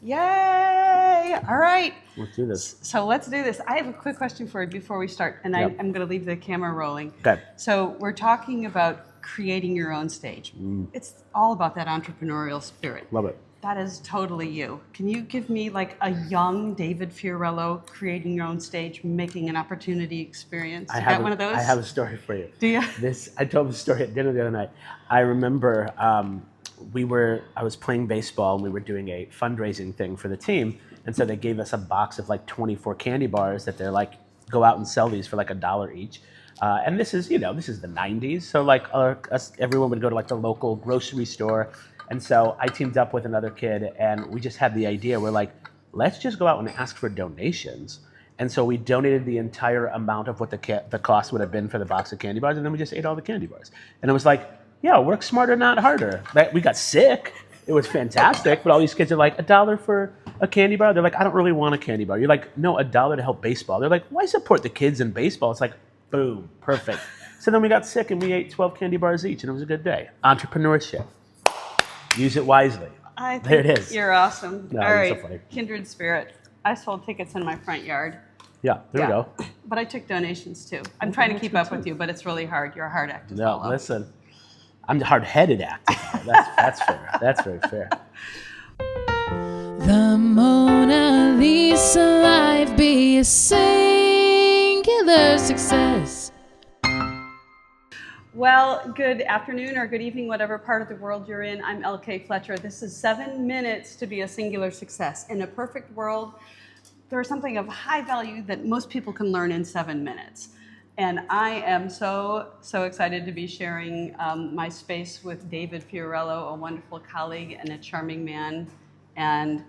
Yay! All right. Let's do this. So let's do this. I have a quick question for you before we start, and Yep. I'm going to leave the camera rolling. Okay. So we're talking about creating your own stage. It's all about that entrepreneurial spirit. Love it. That is totally you. Can you give me like a young David Fiorello creating your own stage, making an opportunity experience? You got one of those? I have a story for you. Do you? I told the story at dinner the other night. I remember I was playing baseball and we were doing a fundraising thing for the team. And so they gave us a box of like 24 candy bars that they're like, go out and sell these for like $1 each. And this is the 90s. So like everyone would go to like the local grocery store. And so I teamed up with another kid and we just had the idea. We're like, let's just go out and ask for donations. And so we donated the entire amount of what the cost would have been for the box of candy bars. And then we just ate all the candy bars. And it was like, yeah, work smarter, not harder. We got sick. It was fantastic. But all these kids are like, $1 for a candy bar? They're like, I don't really want a candy bar. You're like, no, $1 to help baseball. They're like, why support the kids in baseball? It's like, boom, perfect. So then we got sick and we ate 12 candy bars each and it was a good day. Entrepreneurship. Use it wisely. There it is. You're awesome. No, all you're right, so funny. kindred spirit. I sold tickets in my front yard. Yeah, there we go. But I took donations too. I'm trying to keep up with you, but it's really hard. You're a hard act to follow. No, listen, I'm the hard-headed actor. That's fair. That's very fair. The Mona Lisa life be a singular success. Well, good afternoon or good evening, whatever part of the world you're in. I'm LK Fletcher. This is 7 minutes to be a singular success. In a perfect world, there's something of high value that most people can learn in 7 minutes. And I am so excited to be sharing my space with David Fiorello, a wonderful colleague and a charming man, and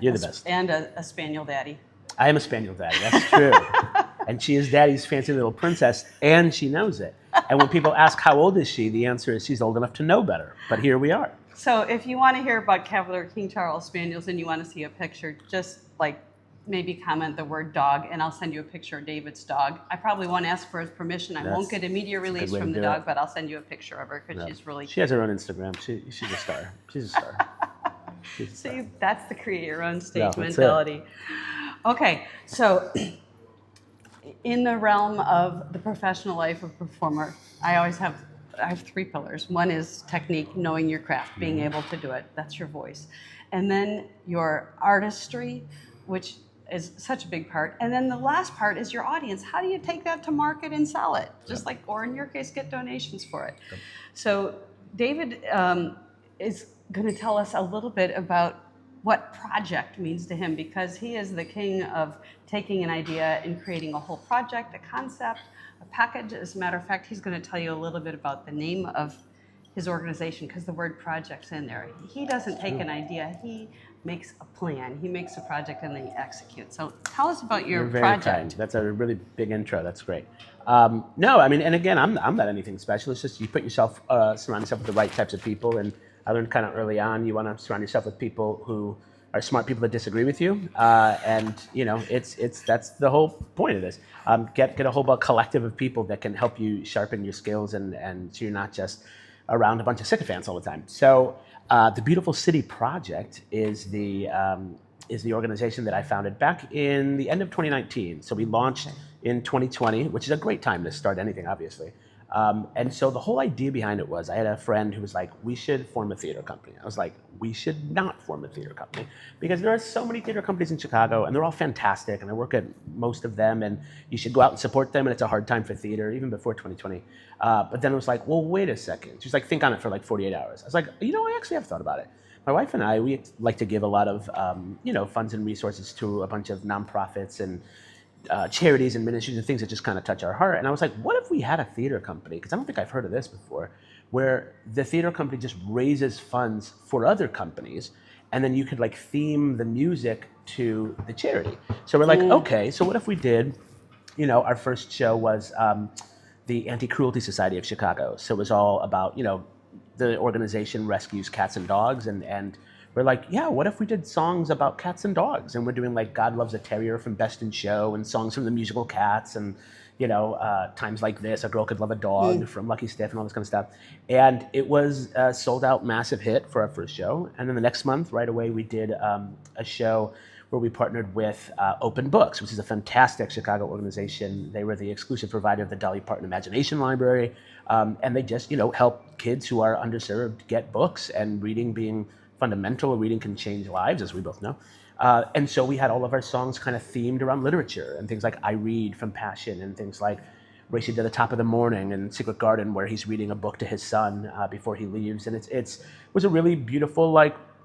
You're the best. And a spaniel daddy. I am a spaniel daddy. That's true. And she is daddy's fancy little princess, and she knows it. And when people ask how old is she, the answer is she's old enough to know better. But here we are. So if you want to hear about Cavalier King Charles Spaniels and you want to see a picture, just like maybe comment the word dog, and I'll send you a picture of David's dog. I probably won't ask for his permission. I won't get a media release from the dog, but I'll send you a picture of her because she's really She has her own Instagram. She's a star. She's a star. See, that's the create your own stage Yeah, mentality. Okay, so in the realm of the professional life of a performer, I have 3 pillars. One is technique, knowing your craft, being able to do it. That's your voice. And then your artistry, which is such a big part. And then the last part is your audience. How do you take that to market and sell it? Or in your case, get donations for it. So David is going to tell us a little bit about what project means to him, because he is the king of taking an idea and creating a whole project, a concept, a package. As a matter of fact, he's going to tell you a little bit about the name of his organization because the word project's in there. He doesn't take an idea, he makes a plan. He makes a project and then he executes. So tell us about your You're very project. kind. That's a really big intro. That's great. No, I mean, and again, I'm not anything special. It's just you surround yourself with the right types of people. And I learned kind of early on, you want to surround yourself with people who are smart people that disagree with you. And that's the whole point of this. Get a whole collective of people that can help you sharpen your skills and so you're not just around a bunch of sycophants all the time. So the Beautiful City Project is the organization that I founded back in the end of 2019. So we launched in 2020, which is a great time to start anything, obviously. And so the whole idea behind it was I had a friend who was like, we should form a theater company. I was like, we should not form a theater company because there are so many theater companies in Chicago and they're all fantastic and I work at most of them and you should go out and support them and it's a hard time for theater even before 2020. But then it was like, well, wait a second. She's like, think on it for like 48 hours. I was like, I actually have thought about it. My wife and I, we like to give a lot of, funds and resources to a bunch of nonprofits and charities and ministries and things that just kind of touch our heart. And I was like, what if we had a theater company? Because I don't think I've heard of this before, where the theater company just raises funds for other companies and then you could like theme the music to the charity. So we're like, okay, so what if we did, our first show was the Anti-Cruelty Society of Chicago. So it was all about, the organization rescues cats and dogs and we're like, yeah, what if we did songs about cats and dogs? And we're doing like God Loves a Terrier from Best in Show and songs from the musical Cats and, Times Like This, A Girl Could Love a Dog from Lucky Stiff and all this kind of stuff. And it was a sold out massive hit for our first show. And then the next month, right away, we did a show where we partnered with Open Books, which is a fantastic Chicago organization. They were the exclusive provider of the Dolly Parton Imagination Library. And they just, help kids who are underserved get books, and reading being fundamental. Reading can change lives, as we both know. And so we had all of our songs kind of themed around literature, and things like I Read from Passion, and things like Racing to the Top of the Morning and Secret Garden, where he's reading a book to his son before he leaves. And it was a really beautiful,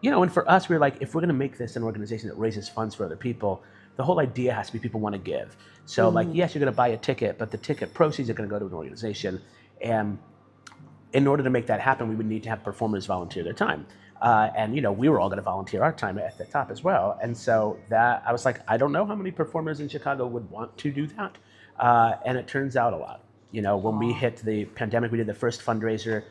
and for us, we were like, if we're going to make this an organization that raises funds for other people, the whole idea has to be people want to give. So yes, you're going to buy a ticket, but the ticket proceeds are going to go to an organization. And in order to make that happen, we would need to have performers volunteer their time. And we were all going to volunteer our time at the top as well. And so that I was like, I don't know how many performers in Chicago would want to do that. And it turns out a lot. When we hit the pandemic, we did the first fundraiser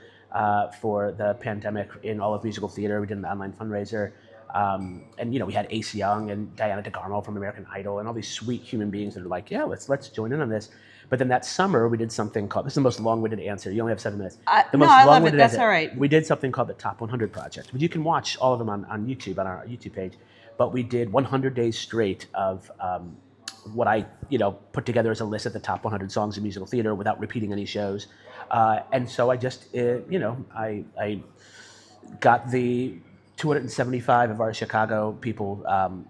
for the pandemic in all of musical theater. We did an online fundraiser. And we had Ace Young and Diana DeGarmo from American Idol and all these sweet human beings that are like, yeah, let's join in on this. But then that summer we did something called, this is the most long-winded answer. You only have 7 minutes. I love it. That's all right. We did something called the Top 100 Project. You can watch all of them on YouTube, on our YouTube page. But we did 100 days straight of what I put together as a list of the top 100 songs in musical theater without repeating any shows. And so I just, I got the 275 of our Chicago people,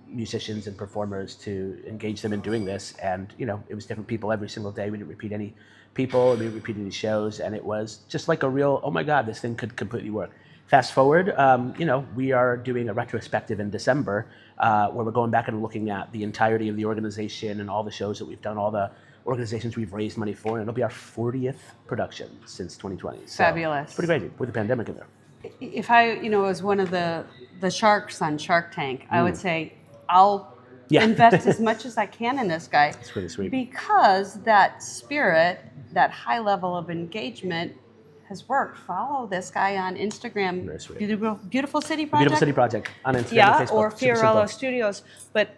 musicians and performers, to engage them in doing this. And, it was different people every single day. We didn't repeat any people, we didn't repeat any shows. And it was just like a real, oh my God, this thing could completely work. Fast forward, we are doing a retrospective in December where we're going back and looking at the entirety of the organization and all the shows that we've done, all the organizations we've raised money for. And it'll be our 40th production since 2020. So Fabulous. It's pretty crazy with the pandemic in there. If I, was one of the sharks on Shark Tank, I would say I'll invest as much as I can in this guy. That's pretty sweet. Because that spirit, that high level of engagement has worked. Follow this guy on Instagram. Very sweet. Beautiful City Project. Beautiful City Project on Instagram and Facebook. Or Super Fiorello simple. Studios. But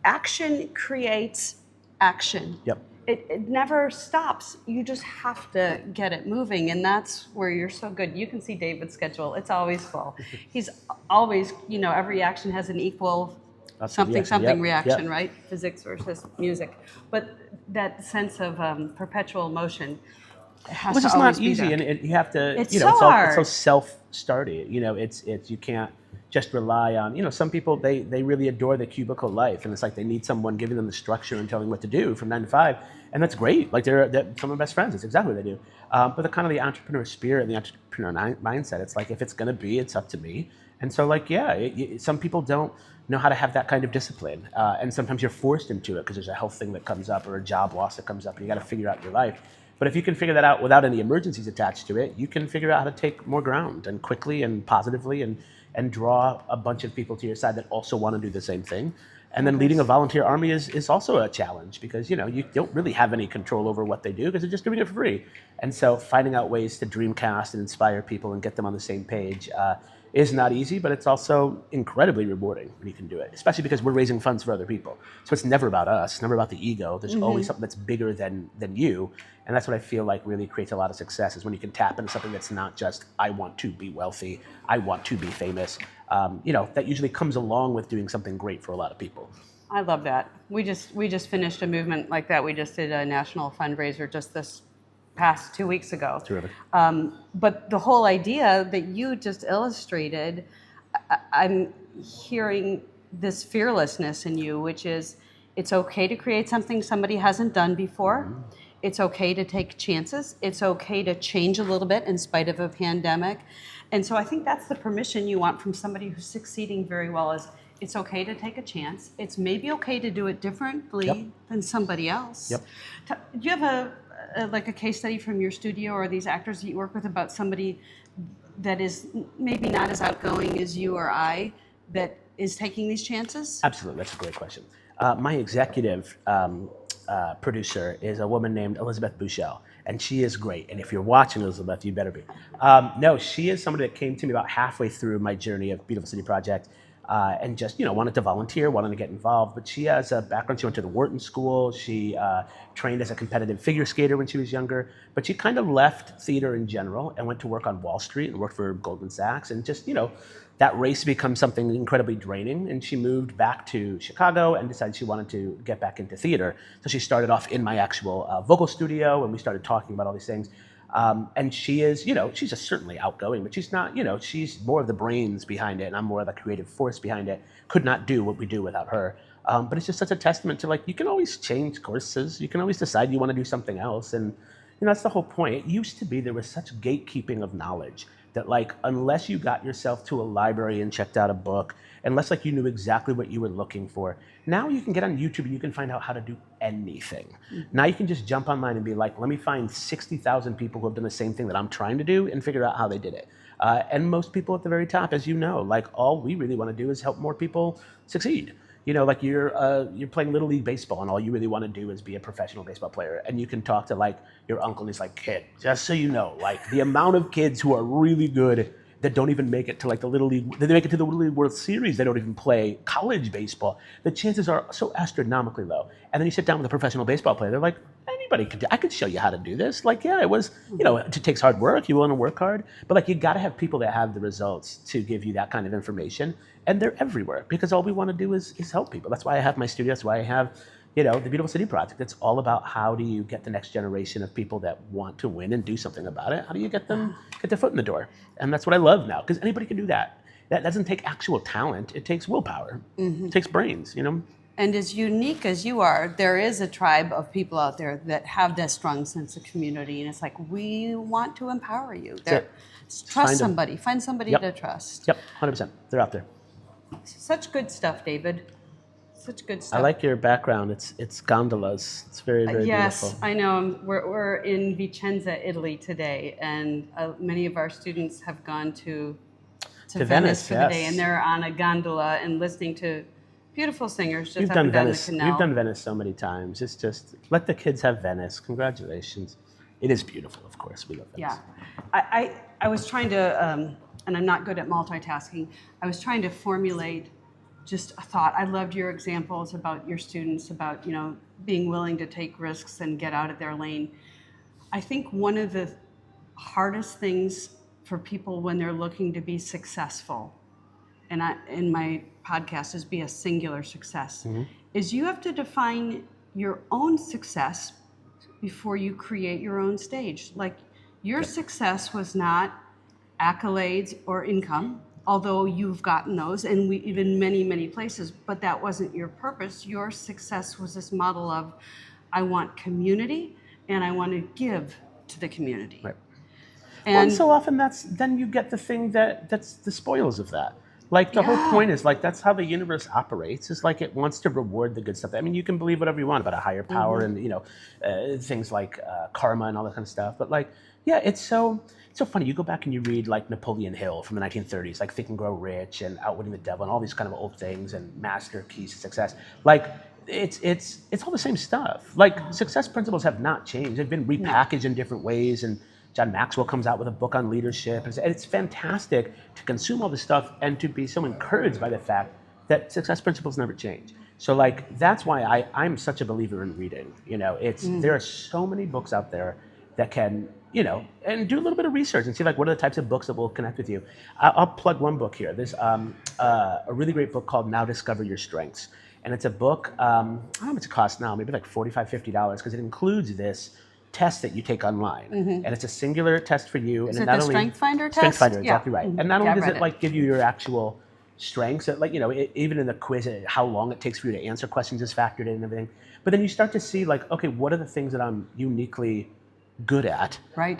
action creates action. Yep. It never stops. You just have to get it moving, and that's where you're so good. You can see David's schedule. It's always full. He's always, every action has an equal something reaction, right? Physics versus music. But that sense of perpetual motion has Which to is always not be easy, there. and you have to, It's it's so hard. it's so self-started. It's you can't just rely on, some people, they really adore the cubicle life, and it's like they need someone giving them the structure and telling them what to do from 9 to 5, and that's great. Like they're some of my best friends. It's exactly what they do. But the kind of the entrepreneur spirit and the entrepreneur mindset, it's like if it's going to be, it's up to me. And so some people don't know how to have that kind of discipline, and sometimes you're forced into it because there's a health thing that comes up or a job loss that comes up, and you got to figure out your life. But if you can figure that out without any emergencies attached to it, you can figure out how to take more ground and quickly and positively and draw a bunch of people to your side that also want to do the same thing. And then leading a volunteer army is also a challenge because, you don't really have any control over what they do because they're just doing it for free. And so finding out ways to dreamcast and inspire people and get them on the same page is not easy, but it's also incredibly rewarding when you can do it, especially because we're raising funds for other people. So it's never about us, it's never about the ego. There's always something that's bigger than you. And that's what I feel like really creates a lot of success, is when you can tap into something that's not just, I want to be wealthy, I want to be famous. That usually comes along with doing something great for a lot of people. I love that. We just finished a movement like that. We just did a national fundraiser just this past 2 weeks ago. Terrific. But the whole idea that you just illustrated, I'm hearing this fearlessness in you, which is it's okay to create something somebody hasn't done before. Mm-hmm. It's okay to take chances. It's okay to change a little bit in spite of a pandemic. And so I think that's the permission you want from somebody who's succeeding very well, is it's okay to take a chance. It's maybe okay to do it differently than somebody else. Yep. Do you have a case study from your studio or these actors that you work with about somebody that is maybe not as outgoing as you or I that is taking these chances? Absolutely, that's a great question. My executive producer is a woman named Elizabeth Bushell, and she is great. And if you're watching, Elizabeth, you better be. No, she is somebody that came to me about halfway through my journey of Beautiful City Project. and just, wanted to volunteer, wanted to get involved. But she has a background. She went to the Wharton School. She trained as a competitive figure skater when she was younger. But she kind of left theater in general and went to work on Wall Street and worked for Goldman Sachs. And just, that race becomes something incredibly draining. And she moved back to Chicago and decided she wanted to get back into theater. So she started off in my actual vocal studio, and we started talking about all these things. And she is, she's just certainly outgoing, but she's not, she's more of the brains behind it, and I'm more of the creative force behind it. Could not do what we do without her. But it's just such a testament to, you can always change courses. You can always decide you want to do something else. And, that's the whole point. It used to be there was such gatekeeping of knowledge that, unless you got yourself to a library and checked out a book, unless, you knew exactly what you were looking for, now you can get on YouTube and you can find out how to do anything. Mm-hmm. Now you can just jump online and be like, let me find 60,000 people who have done the same thing that I'm trying to do and figure out how they did it. And most people at the very top, as you know, all we really want to do is help more people succeed. You're playing Little League baseball and all you really want to do is be a professional baseball player. And you can talk to your uncle and he's like, kid, just so you know, the amount of kids who are really good that don't even make it to the Little League, they make it to the Little League World Series, they don't even play college baseball. The chances are so astronomically low. And then you sit down with a professional baseball player, they're like, anybody could do, I could show you how to do this. It was, it takes hard work, you want to work hard, but you got to have people that have the results to give you that kind of information. And they're everywhere because all we want to do is help people. That's why I have my studio, that's why I have the Beautiful City Project. It's all about how do you get the next generation of people that want to win and do something about it. How do you get them, get their foot in the door? And that's what I love now, because anybody can do that. That doesn't take actual talent. It takes willpower. Mm-hmm. It takes brains, And as unique as you are, there is a tribe of people out there that have that strong sense of community. And it's we want to empower you. Trust somebody. Find somebody to trust. Yep, 100%. They're out there. Such good stuff, David. Such good stuff. I like your background. It's gondolas. It's very, very beautiful. Yes, I know. We're in Vicenza, Italy today, and many of our students have gone to Venice for the day, and they're on a gondola and listening to beautiful singers just up and down the canal. We've done Venice so many times. It's just, let the kids have Venice. Congratulations. It is beautiful, of course. We love Venice. Yeah. I was trying to, and I'm not good at multitasking, I was trying to formulate just a thought. I loved your examples about your students, about, being willing to take risks and get out of their lane. I think one of the hardest things for people when they're looking to be successful, and in my podcast is Be a Singular Success, mm-hmm. is you have to define your own success before you create your own stage. Your success was not accolades or income, although you've gotten those, and in many, many places, but that wasn't your purpose. Your success was this model of, I want community, and I want to give to the community. Right. And so often then you get the thing that's the spoils of that. The whole point is that's how the universe operates. Is it wants to reward the good stuff. I mean, you can believe whatever you want about a higher power mm-hmm. and things like karma and all that kind of stuff. But it's so funny. You go back and you read Napoleon Hill from the 1930s, Think and Grow Rich and Outwitting the Devil and all these kind of old things and Master Keys to Success. It's all the same stuff. Success principles have not changed. They've been repackaged in different ways, and John Maxwell comes out with a book on leadership. And it's fantastic to consume all this stuff and to be so encouraged by the fact that success principles never change. So that's why I'm such a believer in reading. There are so many books out there that can, and do a little bit of research and see what are the types of books that will connect with you. I'll plug one book here. There's a really great book called Now Discover Your Strengths. And it's a book, I don't know how much it costs now, maybe $45, $50, because it includes this test that you take online, mm-hmm. and it's a singular test for you. Is and it the Strength Finder test? Strength Finder, exactly right. And not only does it give you your actual strengths, even in the quiz, how long it takes for you to answer questions is factored in and everything. But then you start to see okay, what are the things that I'm uniquely good at? Right.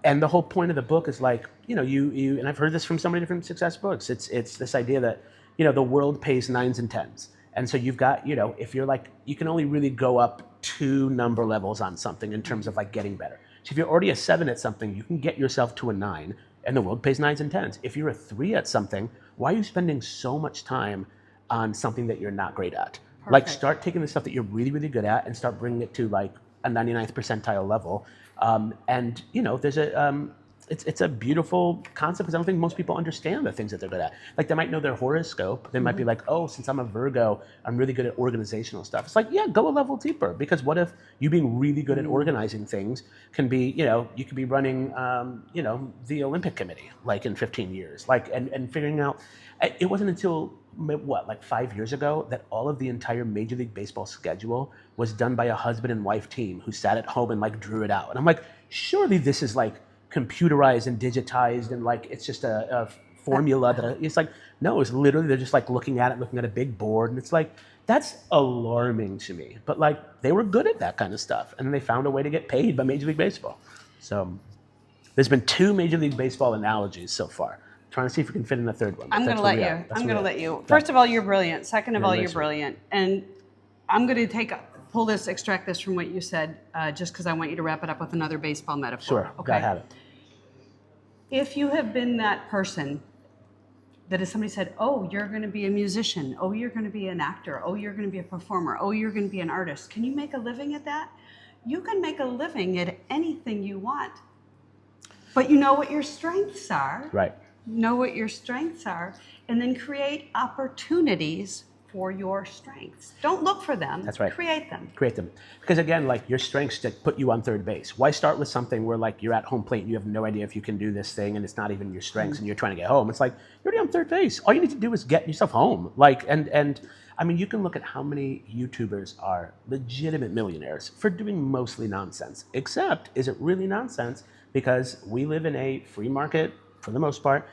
And the whole point of the book is you, and I've heard this from so many different success books. It's this idea that the world pays 9s and 10s. And so you've got, if you're you can only really go up 2 number levels on something in terms of getting better. So if you're already a 7 at something, you can get yourself to a 9, and the world pays 9s and 10s. If you're a 3 at something, why are you spending so much time on something that you're not great at? Perfect. Start taking the stuff that you're really, really good at and start bringing it to a 99th percentile level. And there's it's a beautiful concept because I don't think most people understand the things that they're good at. Like they might know their horoscope. They might be like, oh, since I'm a Virgo, I'm really good at organizational stuff. It's like, yeah, go a level deeper, because what if you being really good at organizing things can be, you could be running, the Olympic Committee like in 15 years, like and figuring out. It wasn't until like 5 years ago that all of the entire Major League Baseball schedule was done by a husband and wife team who sat at home and like drew it out. And I'm like, surely this is like computerized and digitized and like it's just a formula that it's like, no, it's literally they're just like looking at a big board, and it's like, that's alarming to me. But like they were good at that kind of stuff, and they found a way to get paid by Major League Baseball. So there's been 2 Major League Baseball analogies so far. Trying to see if we can fit in a third one. I'm going to let you. I'm going to let you. First of all, you're brilliant. Second of all, you're brilliant. And I'm going to extract this from what you said, just because I want you to wrap it up with another baseball metaphor. Sure. Okay. I have it. If you have been that person that if somebody said, oh, you're going to be a musician, oh, you're going to be an actor, oh, you're going to be a performer, oh, you're going to be an artist, can you make a living at that? You can make a living at anything you want, but you know what your strengths are. Right. Know what your strengths are, and then create opportunities for your strengths. Don't look for them. That's right. Create them. Create them. Because again, like your strengths that put you on third base. Why start with something where like you're at home plate and you have no idea if you can do this thing and it's not even your strengths and you're trying to get home. It's like, you're already on third base. All you need to do is get yourself home. Like, and I mean, you can look at how many YouTubers are legitimate millionaires for doing mostly nonsense. Except, is it really nonsense? Because we live in a free market, for the most part,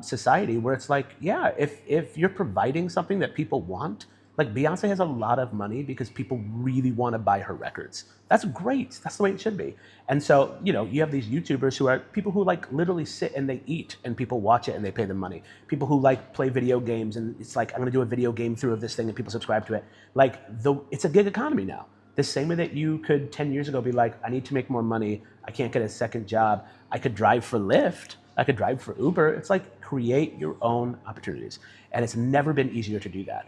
society where it's like, yeah, if you're providing something that people want, like Beyonce has a lot of money because people really want to buy her records. That's great. That's the way it should be. And so, you have these YouTubers who are people who like literally sit and they eat and people watch it and they pay them money. People who like play video games and it's like, I'm going to do a video game through of this thing and people subscribe to it. Like it's a gig economy now. The same way that you could 10 years ago be like, I need to make more money. I can't get a second job. I could drive for Lyft. I could drive for Uber. It's like create your own opportunities. And it's never been easier to do that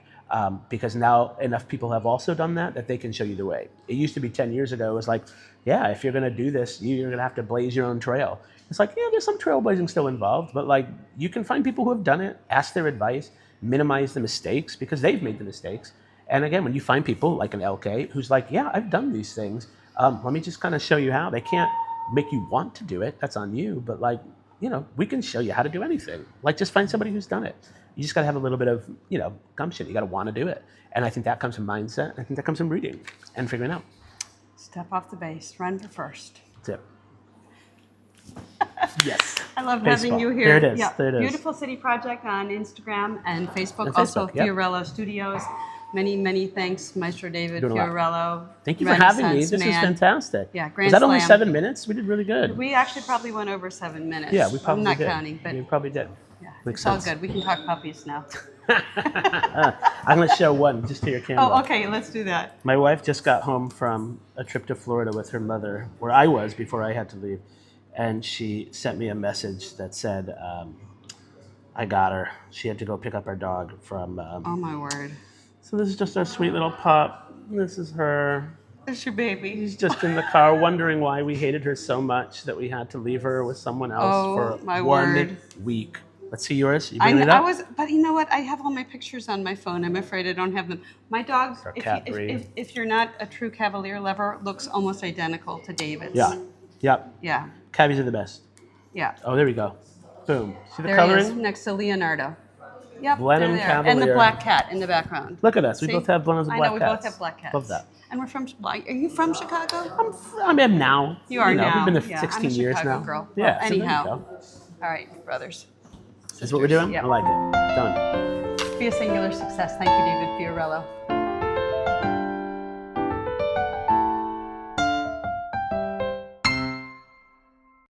because now enough people have also done that they can show you the way. It used to be 10 years ago, it was like, yeah, if you're going to do this, you're going to have to blaze your own trail. It's like, yeah, there's some trailblazing still involved, but like you can find people who have done it, ask their advice, minimize the mistakes because they've made the mistakes. And again, when you find people like an LK who's like, yeah, I've done these things. Let me just kind of show you how. They can't make you want to do it. That's on you. But like, we can show you how to do anything. Like just find somebody who's done it. You just got to have a little bit of, gumption. You got to want to do it. And I think that comes from mindset. I think that comes from reading and figuring out. Step off the base, run for first. That's it. Yes. I love Baseball. having you here. There it is. Yeah. There it is. Beautiful City Project on Instagram and Facebook. And Also, Facebook, yep. Fiorello Studios. Many, many thanks, Maestro David Fiorello. Thank you for having me. This is fantastic. Yeah, Grand Was that only Slam. 7 minutes? We did really good. We actually probably went over 7 minutes. Yeah, we probably I'm did. not counting, but we probably did. yeah, Makes it's sense. all good. We can talk puppies now. I'm going to show one just to your camera. Oh, okay, let's do that. My wife just got home from a trip to Florida with her mother, where I was before I had to leave, and she sent me a message that said, I got her. She had to go pick up our dog from... Oh, my word. So this is just our sweet little pup. This is her. It's your baby. She's just in the car wondering why we hated her so much that we had to leave her with someone else for my 1 word. week. Let's see yours. You I bringing it up? was, but you know what? I have all my pictures on my phone. I'm afraid I don't have them. My dog, Our cat breed. if you're not a true Cavalier lover, looks almost identical to David's. Yeah. Yep. Yeah. Cavies are the best. Yeah. Oh, there we go. Boom. See the There coloring? he is, next to Leonardo. Yep. Blenheim they're there. And the Cavalier. black cat in the background. Look at us. We See? both have Blenheim's black cats. I know, we both have black cats. Love that. And we're from, are you from Chicago? I am now. You are now. We've been there Yeah, 16 I'm a years Chicago now. girl. Yeah. Well, so there you anyhow. go. All right, brothers. Is what we're doing? Yep. I like it. Done. Be a singular success. Thank you, David Fiorello.